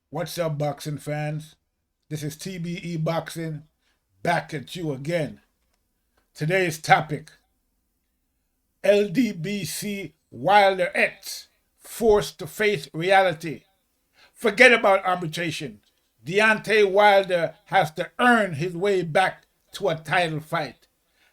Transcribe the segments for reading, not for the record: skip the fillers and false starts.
What's up, boxing fans? This is TBE Boxing, back at you again. Today's topic: Ldbc Wilder-Ettes forced to face reality. Forget about arbitration. Deontay Wilder has to earn his way back to a title fight.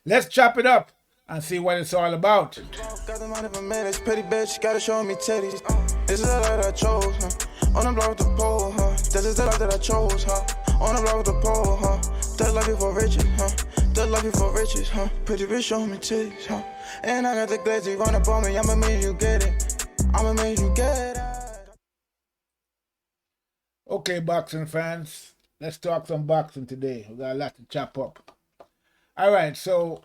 Let's chop it up and see what it's all about. Got the money for minutes, pretty bitch, gotta show me titties. This is the life that I chose, huh? On the block with the pole, huh? This is the life that I chose, huh? On the block with the pole, huh? That life before riches, huh? That life before riches, huh? Pretty bitch, show me titties, huh? And I got the glazy run up on me, I'ma make you get it. I'ma make you get it. Okay, boxing fans, let's talk some boxing today. We got a lot to chop up. All right, so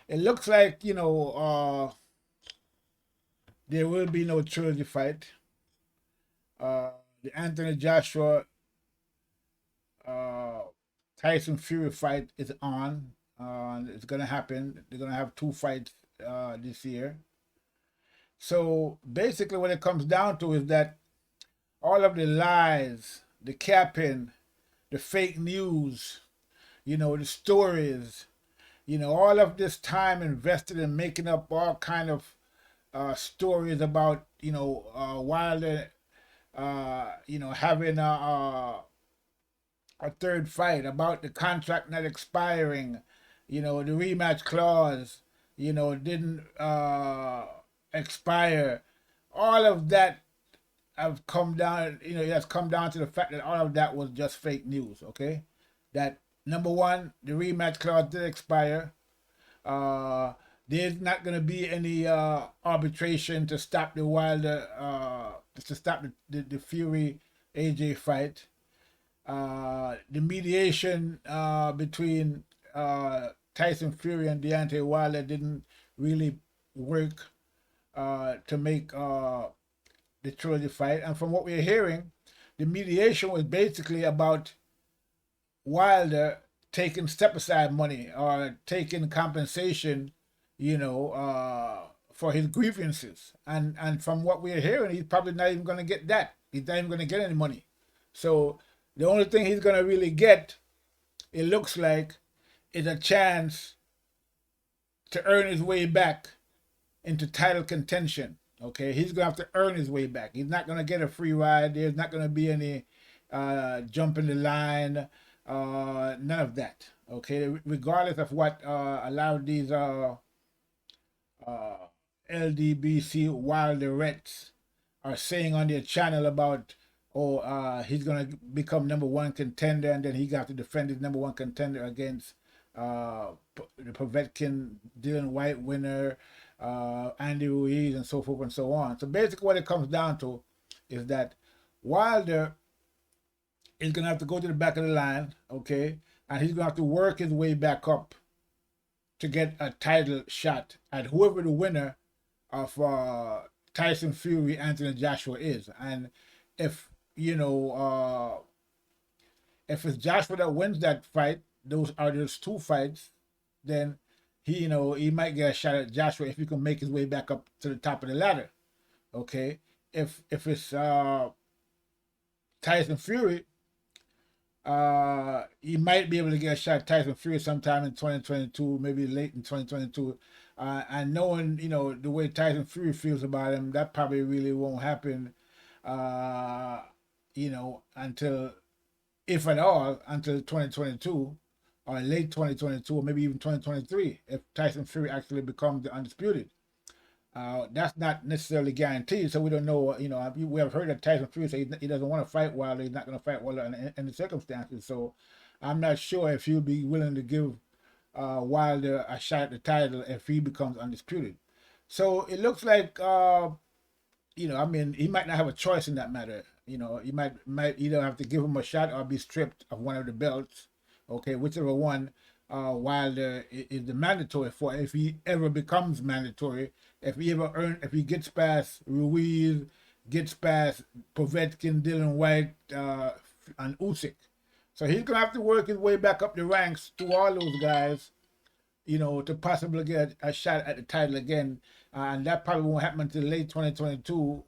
it looks like, there will be no trilogy fight. The Anthony Joshua Tyson Fury fight is on. It's gonna happen. They're gonna have two fights this year. So basically, what it comes down to is that all of the lies, the capping, the fake news, the stories, all of this time invested in making up all kind of stories about, Wilder, having a third fight, about the contract not expiring, the rematch clause, didn't expire. All of that have come down, it has come down to the fact that all of that was just fake news, okay? That number one, the rematch clause did expire. There's not going to be any arbitration to stop the Wilder, to stop the Fury AJ fight. The mediation between Tyson Fury and Deontay Wilder didn't really work to make the trilogy fight. And from what we're hearing, the mediation was basically about Wilder taking step aside money or taking compensation, for his grievances. And from what we're hearing, he's probably not even going to get that. He's not even going to get any money. So the only thing he's going to really get, it looks like, is a chance to earn his way back into title contention. Okay, he's going to have to earn his way back. He's not going to get a free ride. There's not going to be any jump in the line, none of that. Okay, regardless of what a lot of these Ldbc Wilder-Ettes are saying on their channel about, he's going to become number one contender, and then he got to defend his number one contender against the Povetkin, Dylan White winner, Andy Ruiz, and so forth and so on. So basically what it comes down to is that Wilder is going to have to go to the back of the line, okay, and he's going to have to work his way back up to get a title shot at whoever the winner of Tyson Fury, Anthony Joshua is. And if, if it's Joshua that wins that fight, those two fights, then he might get a shot at Joshua if he can make his way back up to the top of the ladder. Okay, if it's Tyson Fury, he might be able to get a shot at Tyson Fury sometime in 2022, maybe late in 2022. And knowing the way Tyson Fury feels about him, that probably really won't happen. Until, if at all, until 2022 or late 2022 or maybe even 2023, if Tyson Fury actually becomes the undisputed. That's not necessarily guaranteed, so we don't know. We have heard that Tyson Fury say he doesn't want to fight Wilder. He's not going to fight Wilder in the circumstances. So I'm not sure if he'll be willing to give Wilder a shot at the title if he becomes undisputed. So it looks like, he might not have a choice in that matter. He might either have to give him a shot or be stripped of one of the belts. Okay, whichever one Wilder is the mandatory for, if he ever becomes mandatory, if he gets past Ruiz, gets past Povetkin, Dylan White, and Usyk. So he's gonna have to work his way back up the ranks to all those guys, to possibly get a shot at the title again. And that probably won't happen until late 2022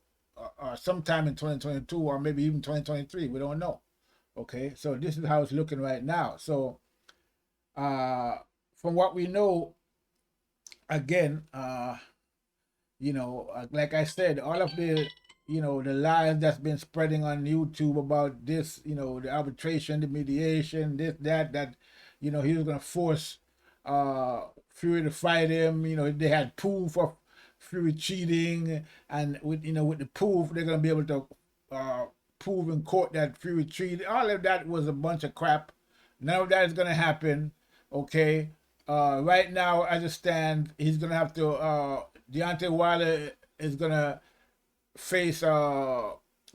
sometime in 2022 or maybe even 2023. We don't know. Okay, so this is how it's looking right now. So from what we know, again, like I said, all of the the lies that's been spreading on YouTube about this, the arbitration, the mediation, this, that, he was gonna force Fury to fight him. They had proof of Fury cheating, and with the proof, they're gonna be able to prove in court that Fury cheated. All of that was a bunch of crap. None of that is gonna happen. Okay. Right now, as it stands, he's gonna have to. Deontay Wilder is gonna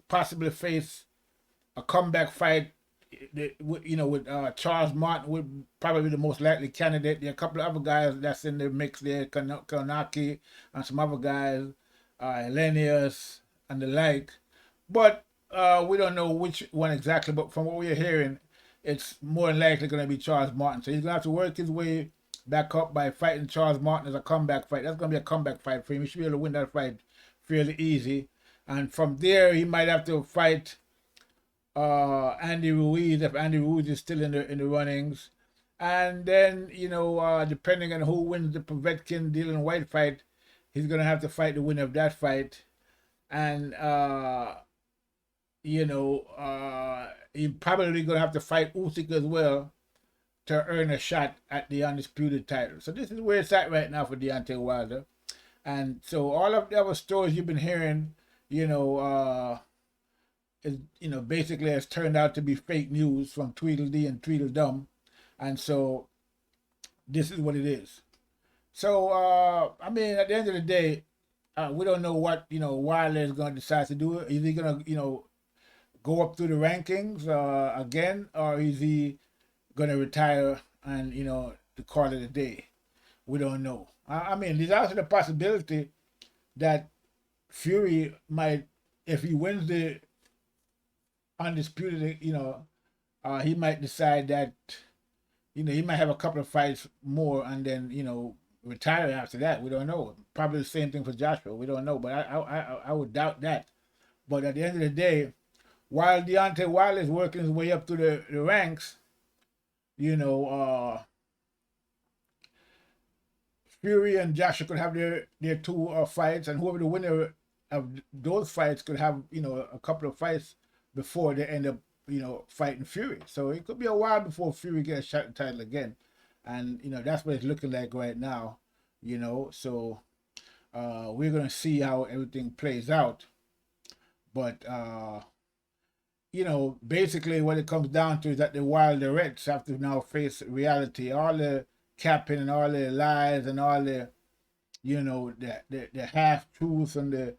possibly face a comeback fight. With Charles Martin would probably be the most likely candidate. There are a couple of other guys that's in the mix there, Kanaki and some other guys, Elenius and the like. But we don't know which one exactly. But from what we're hearing, it's more than likely going to be Charles Martin. So he's going to have to work his way back up by fighting Charles Martin as a comeback fight. That's going to be a comeback fight for him. He should be able to win that fight fairly easy. And from there, he might have to fight Andy Ruiz if Andy Ruiz is still in the runnings. And then, depending on who wins the Povetkin Dylan White fight, he's going to have to fight the winner of that fight. And, he's probably going to have to fight Usyk as well to earn a shot at the undisputed title. So this is where it's at right now for Deontay Wilder. And so all of the other stories you've been hearing, basically has turned out to be fake news from Tweedledee and Tweedledum. And so this is what it is. So, at the end of the day, we don't know what, Wilder is going to decide to do. Is he going to, go up through the rankings again, or is he going to retire and, to call it a day? We don't know. There's also the possibility that Fury might, if he wins the undisputed, he might decide that, he might have a couple of fights more and then, retire after that. We don't know. Probably the same thing for Joshua. We don't know, but I would doubt that. But at the end of the day, while Deontay Wilder is working his way up through the ranks, Fury and Joshua could have their two fights, and whoever the winner of those fights could have, a couple of fights before they end up, fighting Fury. So it could be a while before Fury gets shot the title again. And, that's what it's looking like right now, So we're going to see how everything plays out. But, basically what it comes down to is that the Wilder-Ettes have to now face reality. All the capping and all the lies and all the, the half-truths and the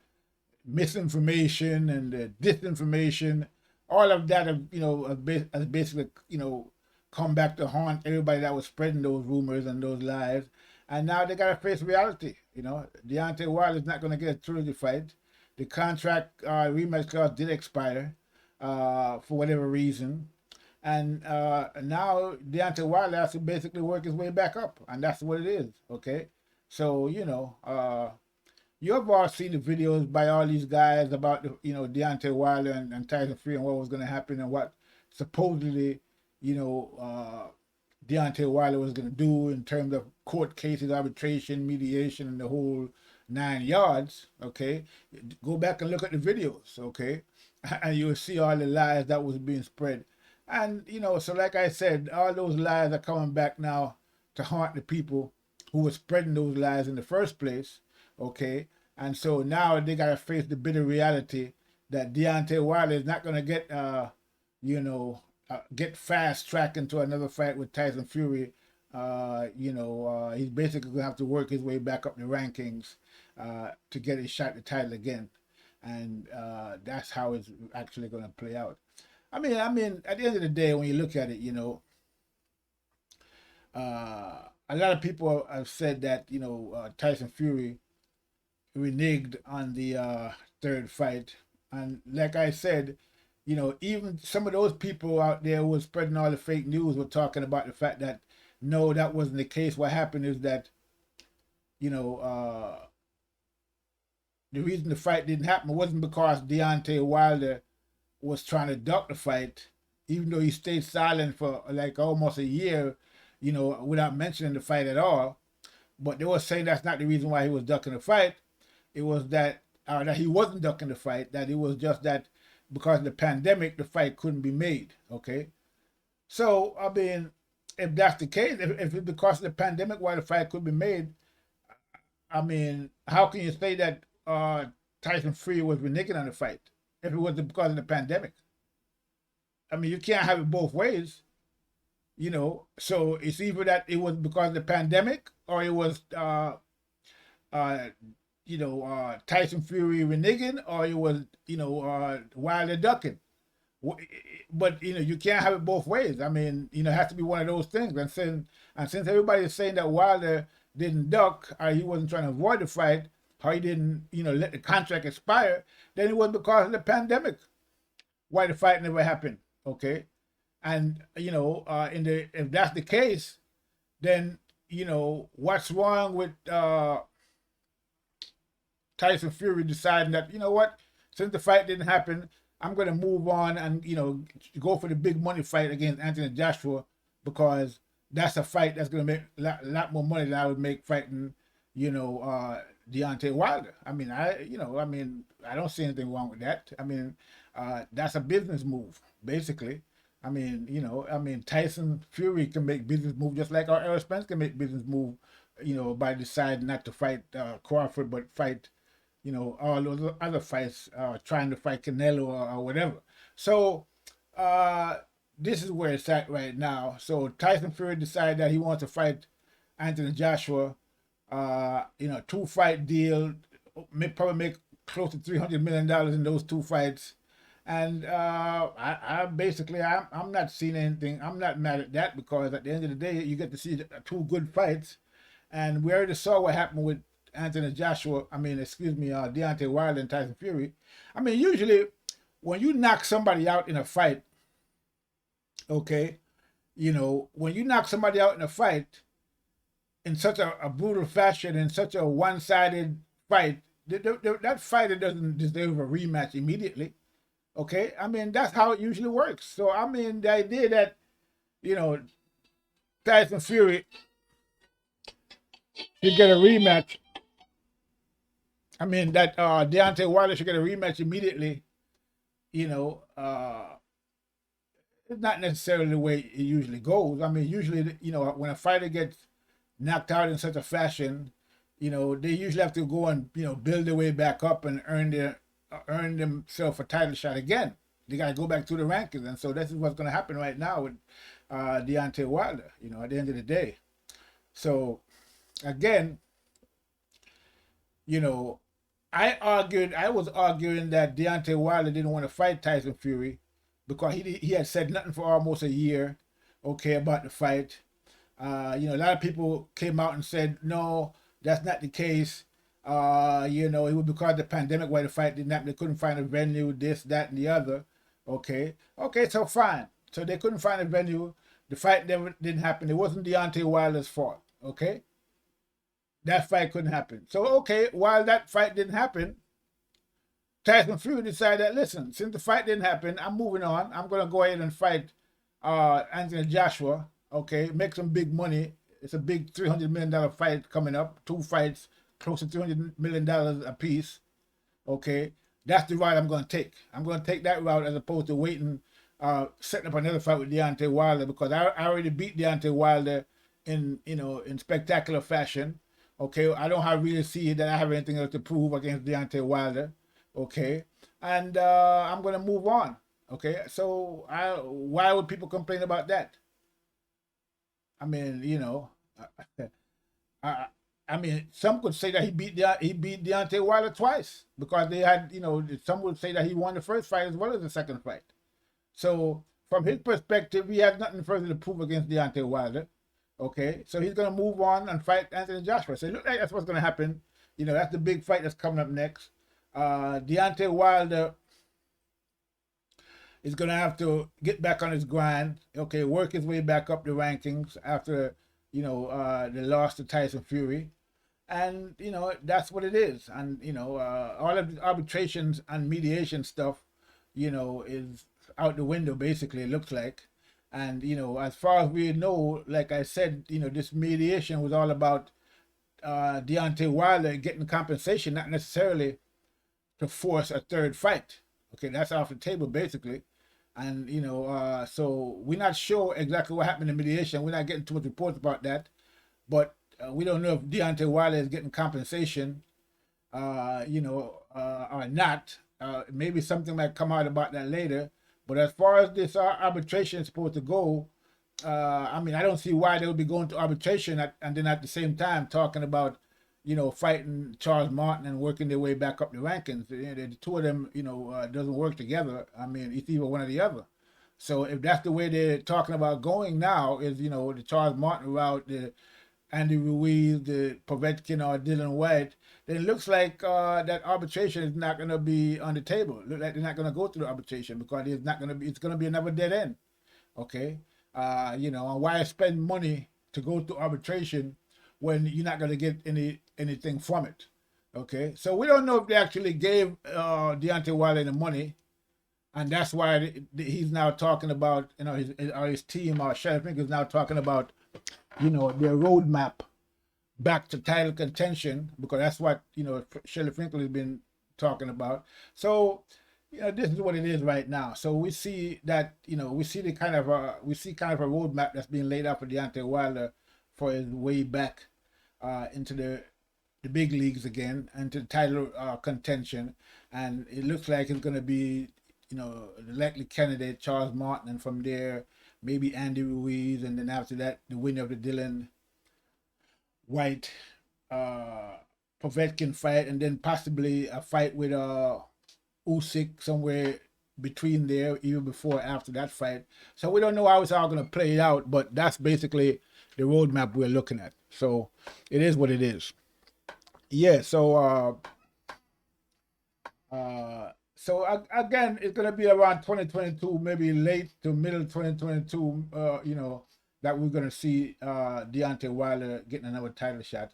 misinformation and the disinformation, all of that, has basically, come back to haunt everybody that was spreading those rumors and those lies. And now they got to face reality. Deontay Wilder is not going to get a trilogy fight. The contract rematch clause did expire for whatever reason. And now Deontay Wilder has to basically work his way back up. And that's what it is, okay? So, you have all seen the videos by all these guys about, Deontay Wilder and Tyson Fury and what was going to happen and what supposedly, Deontay Wilder was going to do in terms of court cases, arbitration, mediation, and the whole 9 yards, okay? Go back and look at the videos, okay? And you'll see all the lies that was being spread. And, so like I said, all those lies are coming back now to haunt the people who were spreading those lies in the first place, okay? And so now they got to face the bitter reality that Deontay Wilder is not going to get, get fast track into another fight with Tyson Fury. He's basically going to have to work his way back up the rankings to get his shot at the title again. And that's how it's actually going to play out. At the end of the day, when you look at it, a lot of people have said that, Tyson Fury reneged on the third fight. And like I said, even some of those people out there who were spreading all the fake news were talking about the fact that, no, that wasn't the case. What happened is that, the reason the fight didn't happen wasn't because Deontay Wilder was trying to duck the fight, even though he stayed silent for like almost a year, you know, without mentioning the fight at all. But they were saying that's not the reason why he was ducking the fight. It was that he wasn't ducking the fight, that it was just that because of the pandemic, the fight couldn't be made. Okay. So, I mean, if that's the case, if it's because of the pandemic why the fight could be made, I mean, how can you say that Tyson Fury was reneging on the fight if it was because of the pandemic? I mean, you can't have it both ways, you know. So it's either that it was because of the pandemic or it was, Tyson Fury reneging or it was, Wilder ducking. But you can't have it both ways. I mean, it has to be one of those things. And since everybody is saying that Wilder didn't duck, or he wasn't trying to avoid the fight, or he didn't, let the contract expire, then it was because of the pandemic why the fight never happened. Okay, and if that's the case, then what's wrong with Tyson Fury deciding that since the fight didn't happen, I'm going to move on and go for the big money fight against Anthony Joshua, because that's a fight that's going to make a lot more money than I would make fighting Deontay Wilder. I mean, I don't see anything wrong with that. I mean, that's a business move, basically. I mean, Tyson Fury can make business move just like our Errol Spence can make business move, by deciding not to fight Crawford, but fight, all those other fights, trying to fight CARNE-LO or whatever. So this is where it's at right now. So Tyson Fury decided that he wants to fight Anthony Joshua, 2-fight deal, probably make close to $300 million in those 2 fights. And I'm not seeing anything. I'm not mad at that, because at the end of the day, you get to see 2 good fights. And we already saw what happened with Deontay Wilder and Tyson Fury. I mean, usually when you knock somebody out in a fight, okay, when you knock somebody out in a fight in such a brutal fashion, in such a one-sided fight, that fighter doesn't deserve a rematch immediately. Okay, I mean, that's how it usually works. So, I mean, the idea that, Tyson Fury should get a rematch, I mean, that Deontay Wilder should get a rematch immediately, it's not necessarily the way it usually goes. I mean, usually, when a fighter gets knocked out in such a fashion, they usually have to go and, build their way back up and earn themselves a title shot again. They got to go back through the rankings. And so this is what's going to happen right now with Deontay Wilder, at the end of the day. So, again, I was arguing that Deontay Wilder didn't want to fight Tyson Fury because he had said nothing for almost a year, okay, about the fight. A lot of people came out and said, no, that's not the case. It was because of the pandemic why the fight didn't happen. They couldn't find a venue, this, that, and the other. Okay, so fine. So they couldn't find a venue. The fight never didn't happen. It wasn't Deontay Wilder's fault. Okay, that fight couldn't happen. So okay, while that fight didn't happen, Tyson Fury decided that, listen, since the fight didn't happen, I'm moving on. I'm gonna go ahead and fight Anthony Joshua. Okay, make some big money. It's a big $300 million fight coming up. 2 fights, close to $300 million a piece. Okay, that's the route I'm going to take. I'm going to take that route as opposed to waiting, setting up another fight with Deontay Wilder, because I already beat Deontay Wilder in spectacular fashion. Okay, I don't really see that I have anything else to prove against Deontay Wilder. Okay, and I'm going to move on. Okay, so why would people complain about that? I mean, I mean, some could say that he beat Deontay Wilder twice, because they had, some would say that he won the first fight as well as the second fight. So from his perspective, he has nothing further to prove against Deontay Wilder. Okay, so he's going to move on and fight Anthony Joshua. So look like that's what's going to happen. That's the big fight that's coming up next. Deontay Wilder is going to have to get back on his grind. Okay, work his way back up the rankings after, the loss to Tyson Fury. and you know that's what it is. And you know, all of the arbitrations and mediation stuff, you know, is out the window basically. It looks like, and you know, as far as we know, like I said, you know, this mediation was all about Deontay Wilder getting compensation, not necessarily to force a third fight. Okay, that's off the table basically. And you know, so we're not sure exactly what happened in mediation. We're not getting too much reports about that, but we don't know if Deontay Wilder is getting compensation, you know, or not. Maybe something might come out about that later. But as far as this arbitration is supposed to go, I mean, I don't see why they would be going to arbitration and then at the same time talking about, you know, fighting Charles Martin and working their way back up the rankings. The two of them, you know, doesn't work together. I mean, it's either one or the other. So if that's the way they're talking about going now, is, you know, the Charles Martin route, the Andy Ruiz, the Povetkin or Dylan White, then it looks like that arbitration is not going to be on the table. Look like they're not going to go through the arbitration because it's not going to be. It's going to be another dead end. Okay, you know, and why spend money to go to arbitration when you're not going to get anything from it? Okay, so we don't know if they actually gave Deontay Wilder the money, and that's why he's now talking about, you know, his team or Sheriff Fink is now talking about, you know, their roadmap back to title contention, because that's what, you know, Shelley Finkel has been talking about. So, you know, this is what it is right now. So we see that, you know, we see kind of a roadmap that's being laid out for Deontay Wilder for his way back into the big leagues again, into the title contention. And it looks like it's going to be, you know, the likely candidate Charles Martin, and from there maybe Andy Ruiz, and then after that the winner of the Dylan White Povetkin fight, and then possibly a fight with Usyk somewhere between there, even before or after that fight. So we don't know how it's all going to play out, but that's basically the roadmap we're looking at. So it is what it is. Yeah, so again, it's going to be around 2022, maybe late to middle 2022, you know, that we're going to see Deontay Wilder getting another title shot,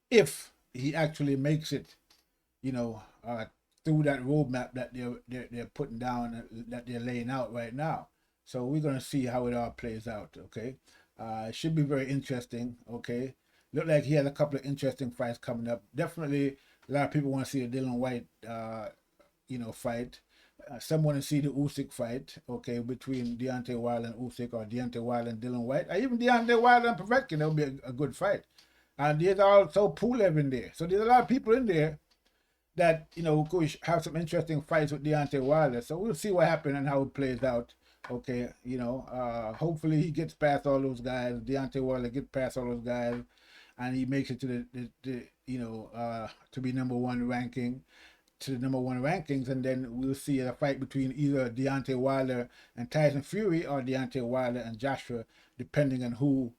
if he actually makes it, you know, through that roadmap that they're putting down, that they're laying out right now. So we're going to see how it all plays out. Okay, it should be very interesting. Okay, look like he has a couple of interesting fights coming up. Definitely, a lot of people want to see the Dylan White, you know, fight. Some want to see the Usyk fight, okay, between Deontay Wilder and Usyk, or Deontay Wilder and Dylan White, or even Deontay Wilder and Povetkin. That would be a good fight. And there's also Pulev in there. So there's a lot of people in there that, you know, could have some interesting fights with Deontay Wilder. So we'll see what happens and how it plays out. Okay, you know, hopefully he gets past all those guys. Deontay Wilder gets past all those guys, and he makes it to the you know, to be number one ranking. To the number one rankings, and then we'll see a fight between either Deontay Wilder and Tyson Fury, or Deontay Wilder and Joshua, depending on who,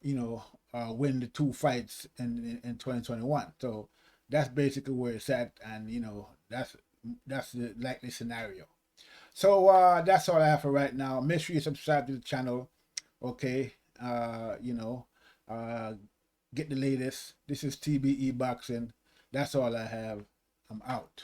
you know, win the two fights in 2021. So that's basically where it's at, and you know, that's the likely scenario. So that's all I have for right now. Make sure you subscribe to the channel. Okay, you know, get the latest. This is TBE Boxing. That's all I have. I'm out.